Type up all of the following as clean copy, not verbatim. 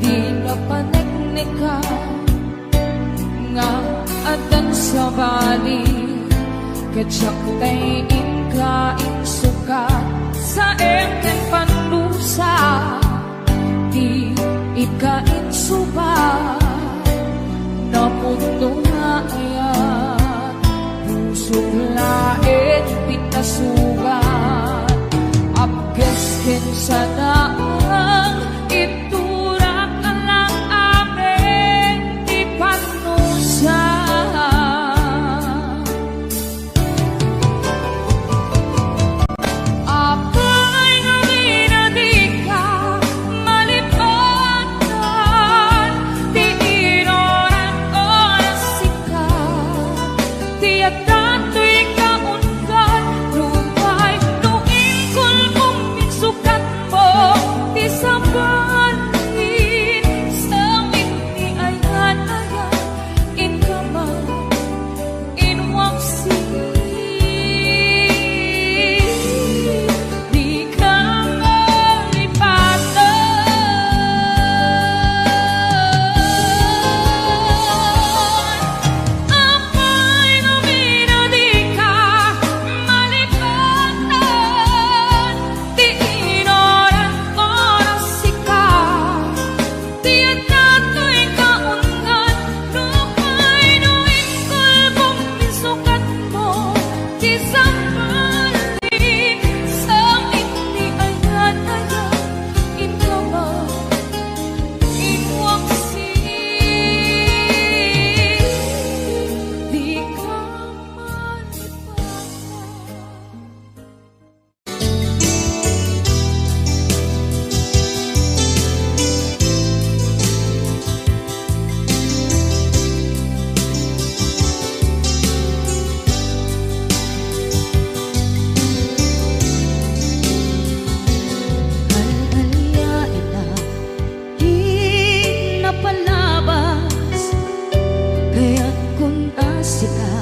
di na panagnika nga adan sa bali kadyak tay inkain suka sa eken panusa di ikain suba na puto na ayan pusok lain pinasugat abges ken sana iturak ka lang amin di panusa apay ngamin na di ka malipatan di inoran oras sika di atato'y kaungan lumpay nuing kulmong minsukat mo di sabahin sa mini ayan-ayan in kaman in waksi di ka malipatan apay ngamin na di ka malipatan di inoran oras sika di atato'y kaungan lumpay nuing kulmong minsukat mo di sabahin sa mini ayan-ayan in kaman in waksi di ka Alaliyain na hinapalabas kaya't kung asika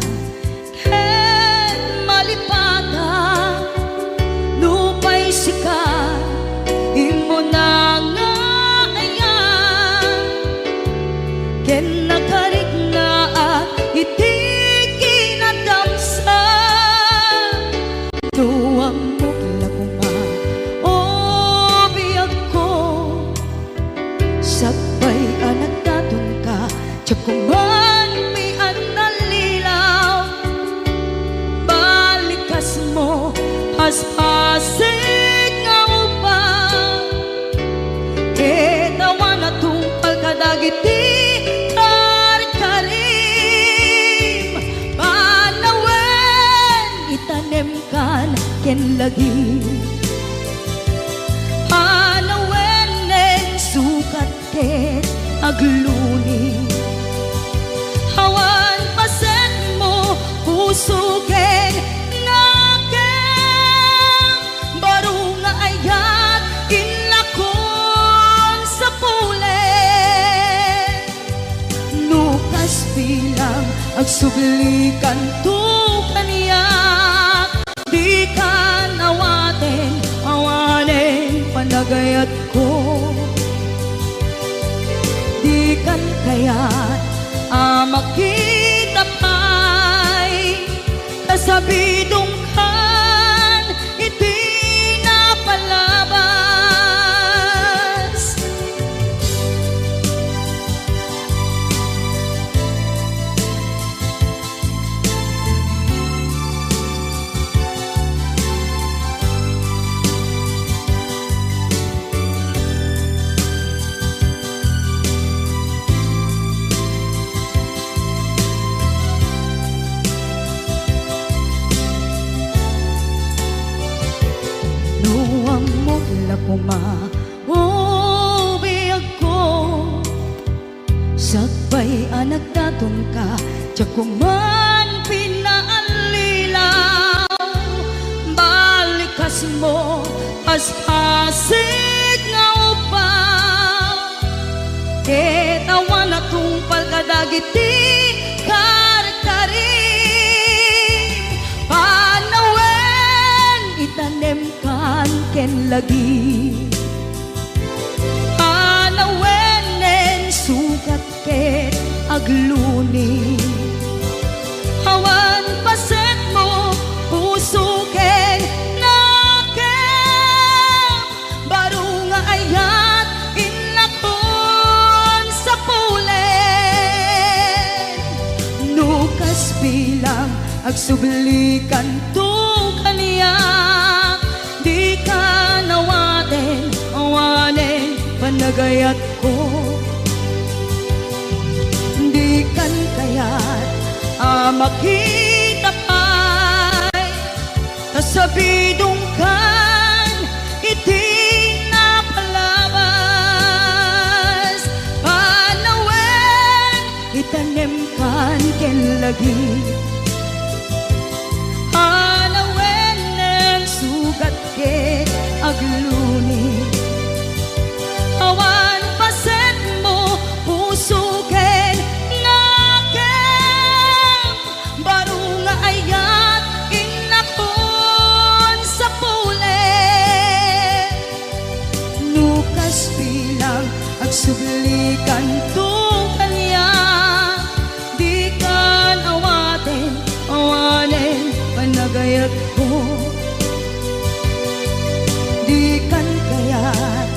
ken malipatan lupay sika imo na nga ayan ken nakarig na at iti kinadamsa tuwang mo kilakuma o biyag ko sabay anak datong ka tsakuman mi analilaw balikas mo haspasig nga upang ketawan na tungpal kadagiti karikarim panawen itanem kan ken lagi panawen nen sukat ken agluni hawan pasen mo puso ken naken baro nga ayat inlakon sa pulen nukas bilang agsuglikan tu kaniyak di ka nawaten awanen panagayat ko di kan kayat makita pa'y kasabidong kan iti napalabas nuwang mo lakuma o biyag ko sabay anak datong ka tsakuman pinaalilaw balikas mo aspasig nga upaw ketawan na tungpal kadagiti karkarim panawen itanem kan ken lagi panawen agluni. Awan paset mo puso ken nakem, baro nga ayat inakon sa pulen. Nukas bilang agsublikan to kaniya, di ka nawaten awanen panagayat ko. Di kan kayat makita pa'y kasabidong kan iti napalabas. Panawen itanem kan ken lagi, panawen ng sugat ken agluni. Awan paset mo puso ken nakem, baro nga ayat inakon sa pulen. Nukas bilang agsublikan to kaniya, di kan awaten awanen panagayat ko. Di kan kayat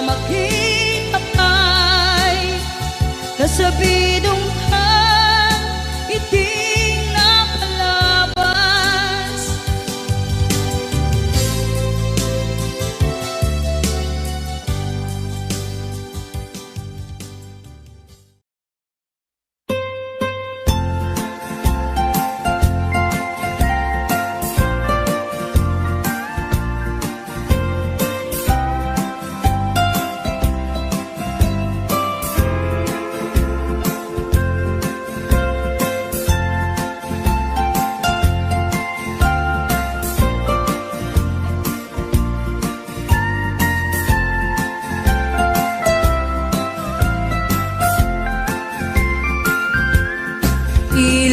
makita pa'y kasabidong kan iti napalabas.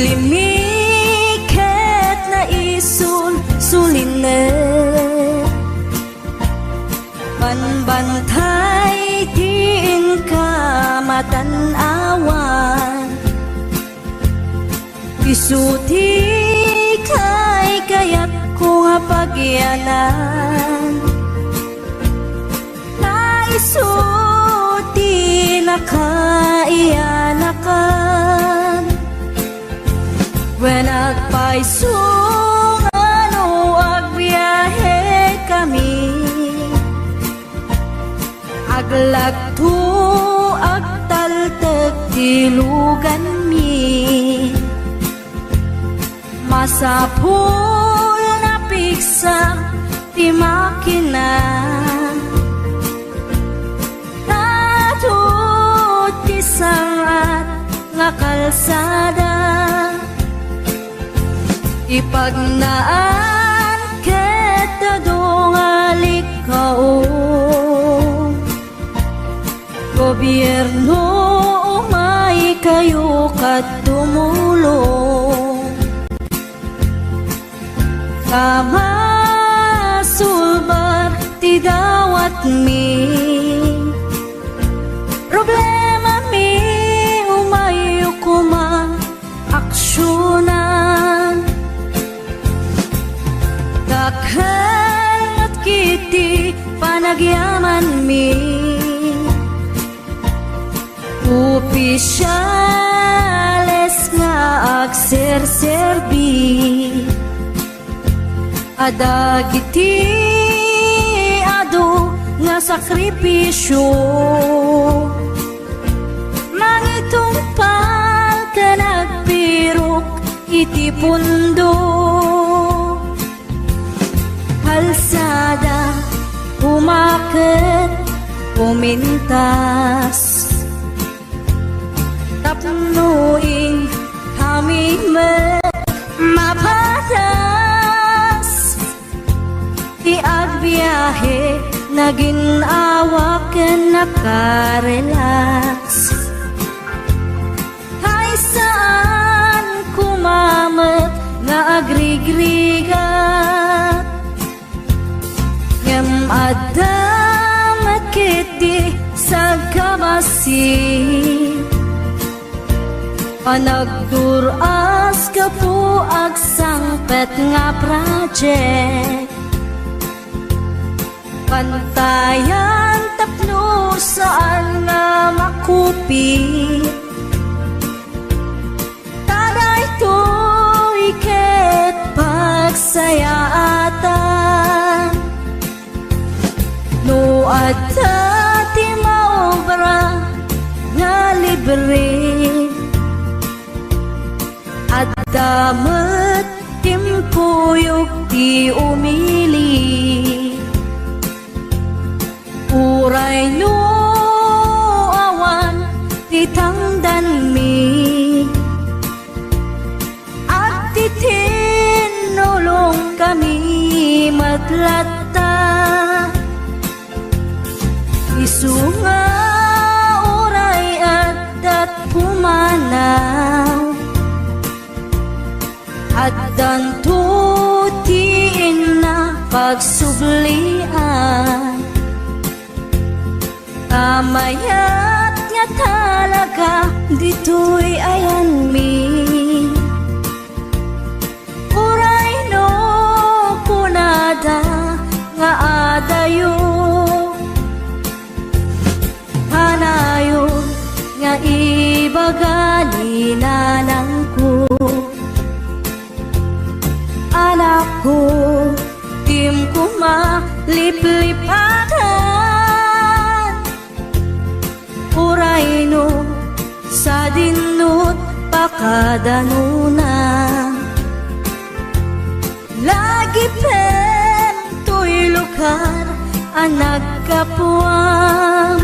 Ilimiket na isul suline, panbantay tiin ka matanawan. Isuti kay kayat ko hapagyanan, na isuti na kaiyanakan. When agpaisong ano agbiyahe kami, aglagto agtaltag tilugan mi, masapul na piksa ti makina, natut ti sangat nga kalsada. Ipagnaan kita dongalik kao, gobyerno umay kayo kat tumulong. Kamasulbar ti dawat mi, problema mi umayo kuma aksyonan. Dakhan at kiti panagyaman mi, opisyales nga agserserbi, adagiti ado nga sakripisyo, mangitumpal ka nagpirok iti pundo. Kalsada umaket pumintas, tapnuin kami mapatas. Ti agbiyahe naginawa ken nakarelax, hay saan kumamet nga agrigrigat. Ngem adamat kiti sa kabasi, Panagduras ka po ag sangpet nga project. Pantayan tapno saan nga makupit. Taray to'y ket pagsayaatan. No adta ti maobra nga libre. At damat timpuyog ti umili. Uray no awan ti tangdan mi. At ti tinulong kami matlata. Isunga uray at pumanaw. At dantutiin na pagsublian. Kamayat nga talaga dito'y ayan mi. Uray no kunada nga adayo. Hanayon nga ibagali nanang ko. Anak ko, tim ko maliplipatan. Uray no, sa dinut pakadanuna. Lagi pen to'y lugar ang nagkapuang.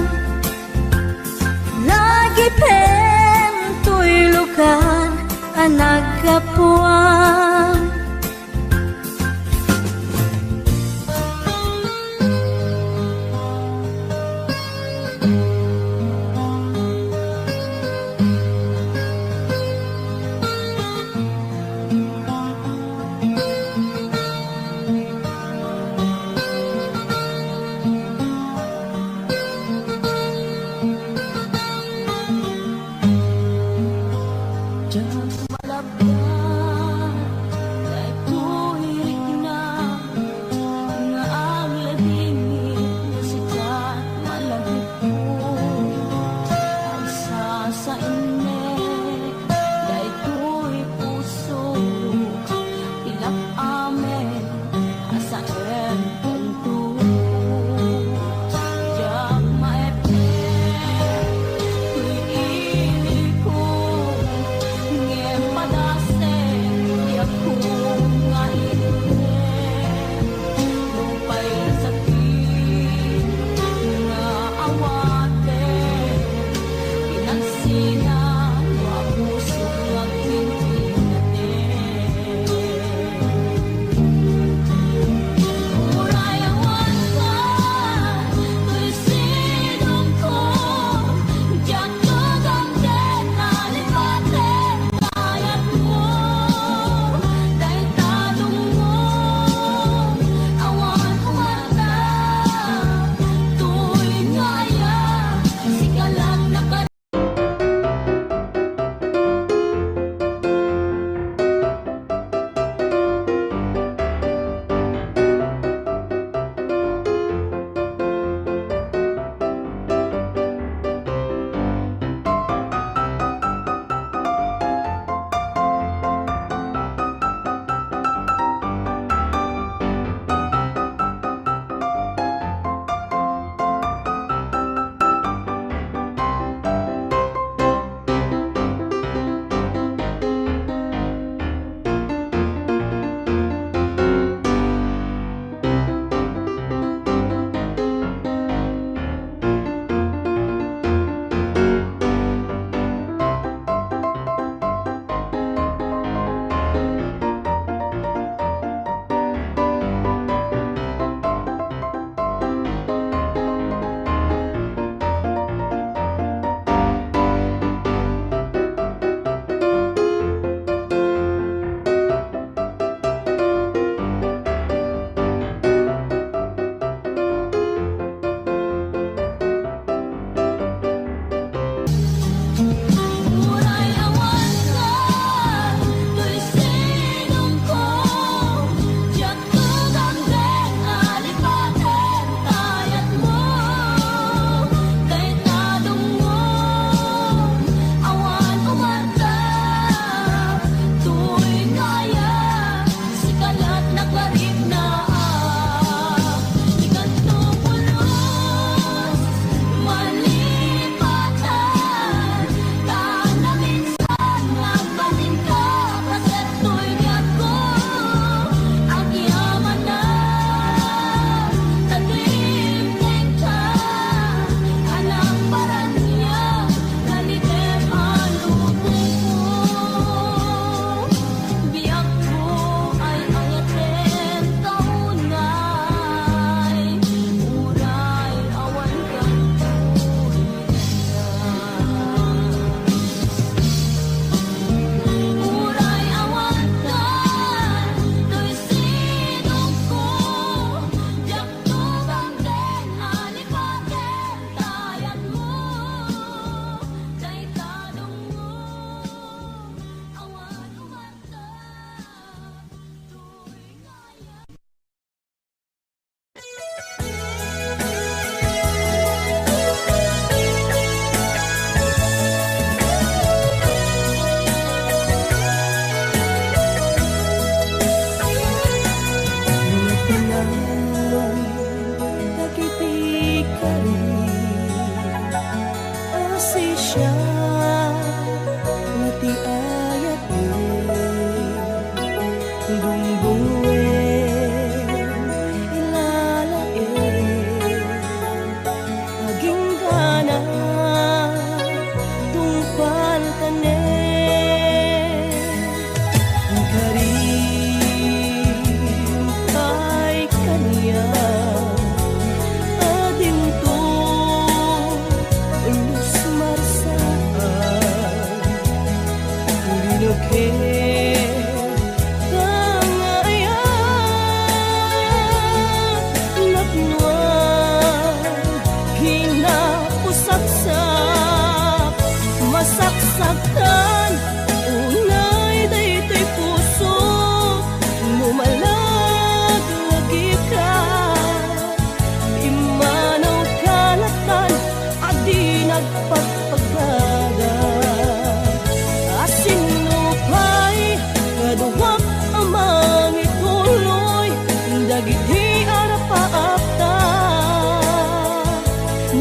Lagi pen to'y lugar ang nagkapuang.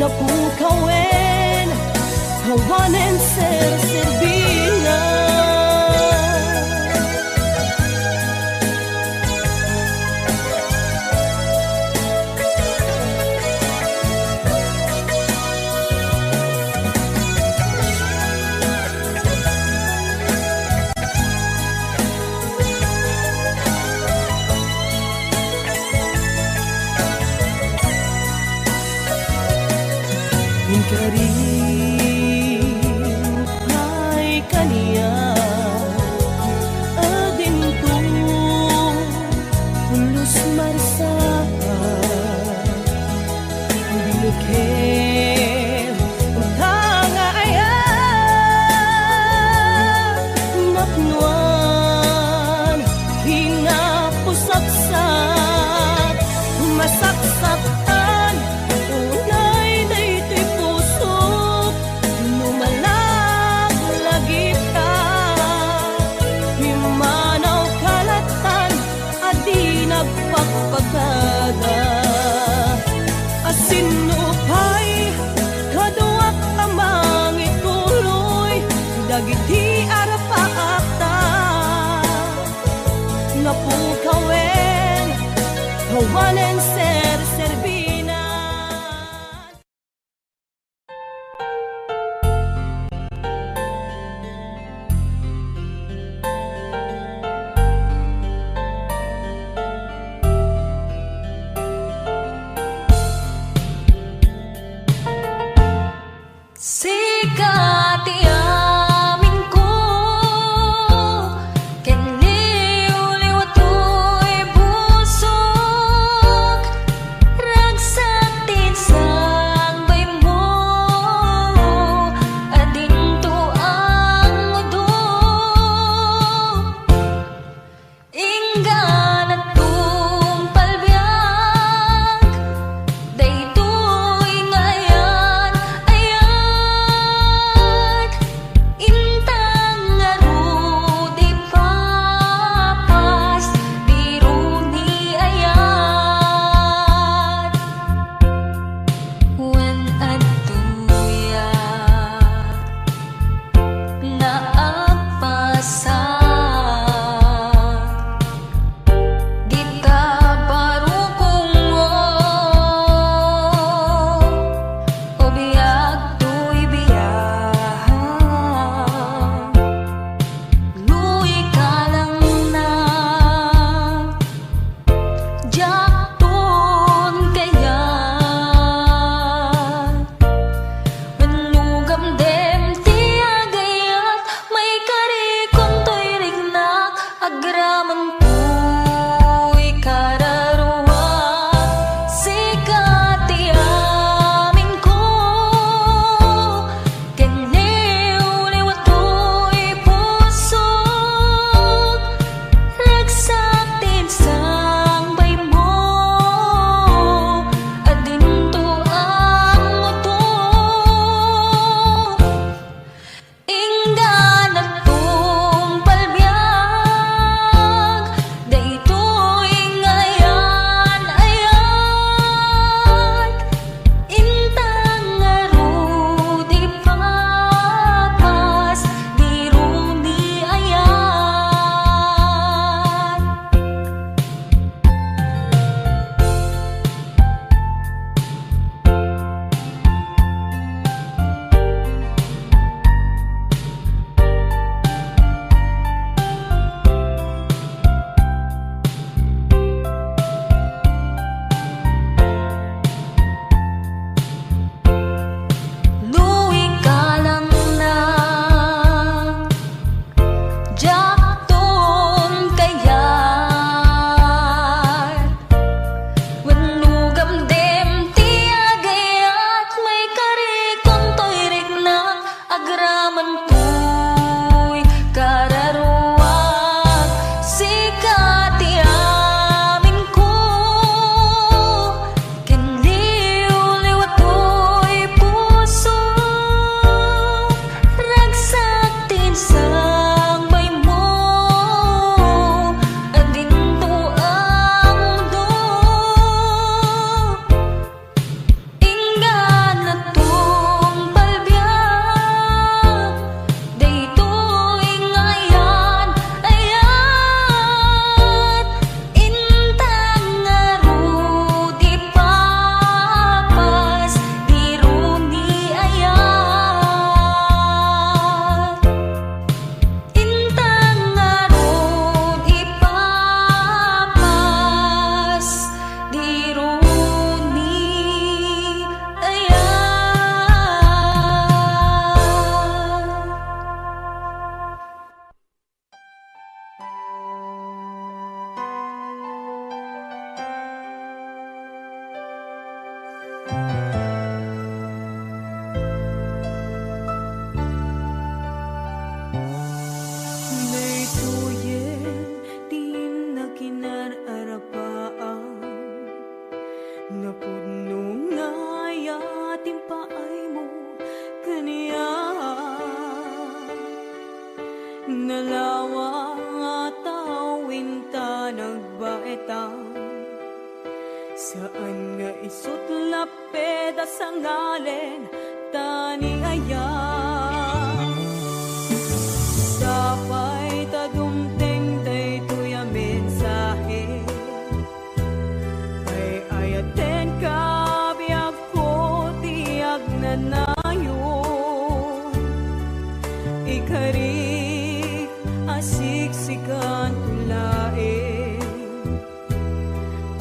napukawen, kawanen ser-serbina. Karin ay kaniya adinto pulos marsaka binuken tanga ayan napnuan hinapusaksak masaksakan unay daytoy pusok numalag lagi ka himanaw kalatan adi nagpagpagada asinupay kaduak amang ituloy dagiti arapaakta napukawen kawanen ser-serbina. Sikat iamin ko Kiniuliw to'y busok Ragsak din sang bay mo Adinto ang mudo Inggan at tumpalbiyak Daytoy ngayan ayan Nungay ating paay mo kaniya nalawa tawin ta nagbaetang saan nga isut lapeda sa ngalen tani aya sapay ta dumteng daytoy a mensahe ay ayaten ka biag ko tiag nanayo ikarik asiksikan tulae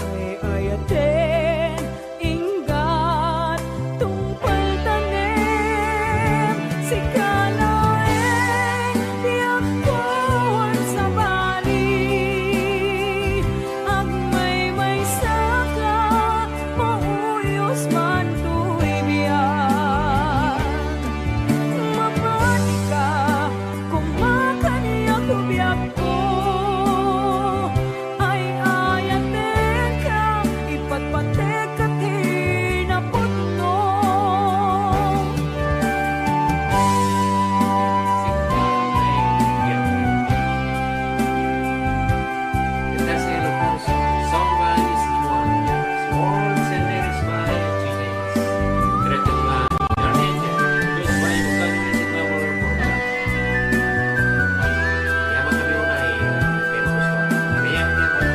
ay ayaten inggat tungpal tanem si kalaeng biag ko ang sabali ag may saka mauyos man tuy biag mapati ka kung makaniya ko biag ko ay ayaten ka ipagpatek ka tinaputno Estas elogios son ganis igual, small senderes by Chiles. Kreatif lang, Arnete, dus may bukan kritik lang mo report. Yaman kami unay, pero gusto. Kayak niya tayo.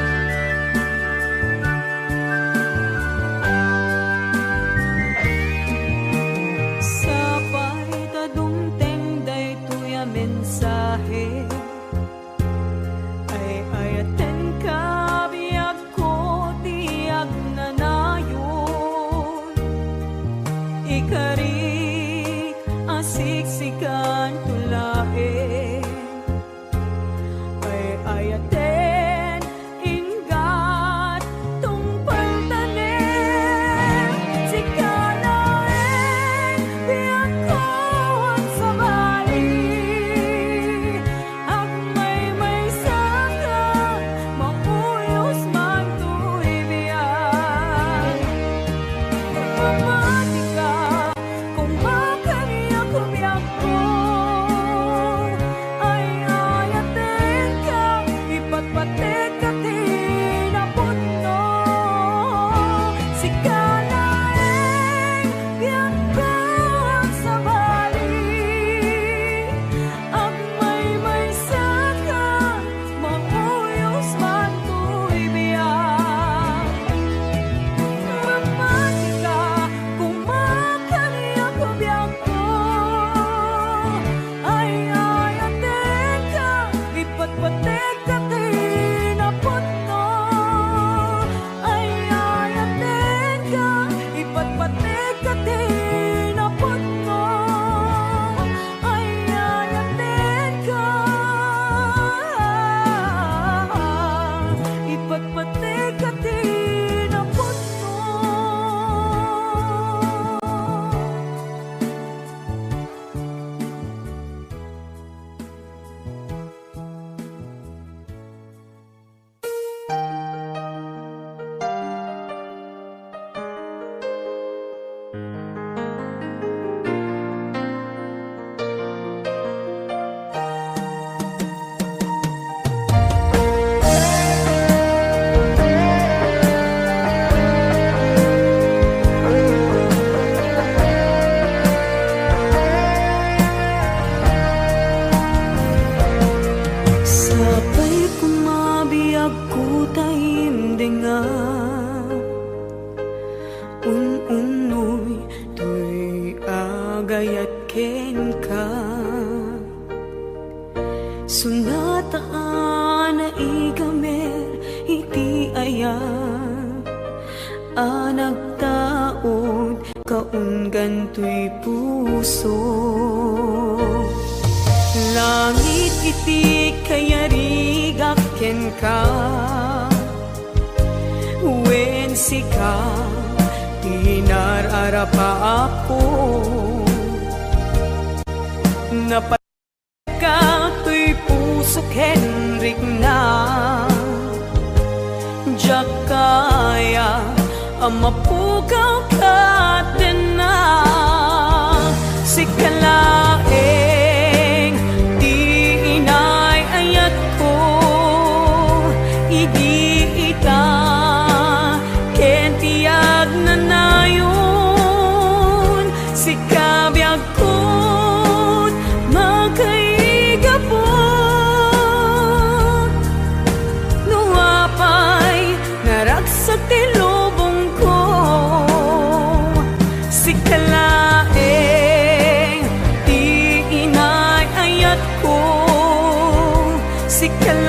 sapay ta dumteng daytoy a mensahe ay ayaten ka biag ko tiag nanayon ikarik asiksikan tulae ay ayaten ingat tungpal tanem si kalaeng biag ko ang sabali ag may saka mauyos man tuy biag mamati ka kung makaniya ko biag ko ay ayaten ka ipagpatek ka tinaputno si kalaeng biag ko ang sabali ag may saka mauyos man tuy biag mamati ka kung makaniya ko biag ko ay ayaten ka ipagpatek ka tinaputno ay ayaten ka ipagpatek ka tinaputno ay ayaten ka ipagpatek ka tinaputno. Sapay kumabiyag ko taimdenga unoy tuy agayat ken ka sunataan na igamer iti aya anagtaod kaunggan tuy puso langit iti kayarigak ken ka wen sika tinararapa ako napaka tuy puso Henrik na Jakaya amapukaw si kalaeng di inay ayat ko si kalaeng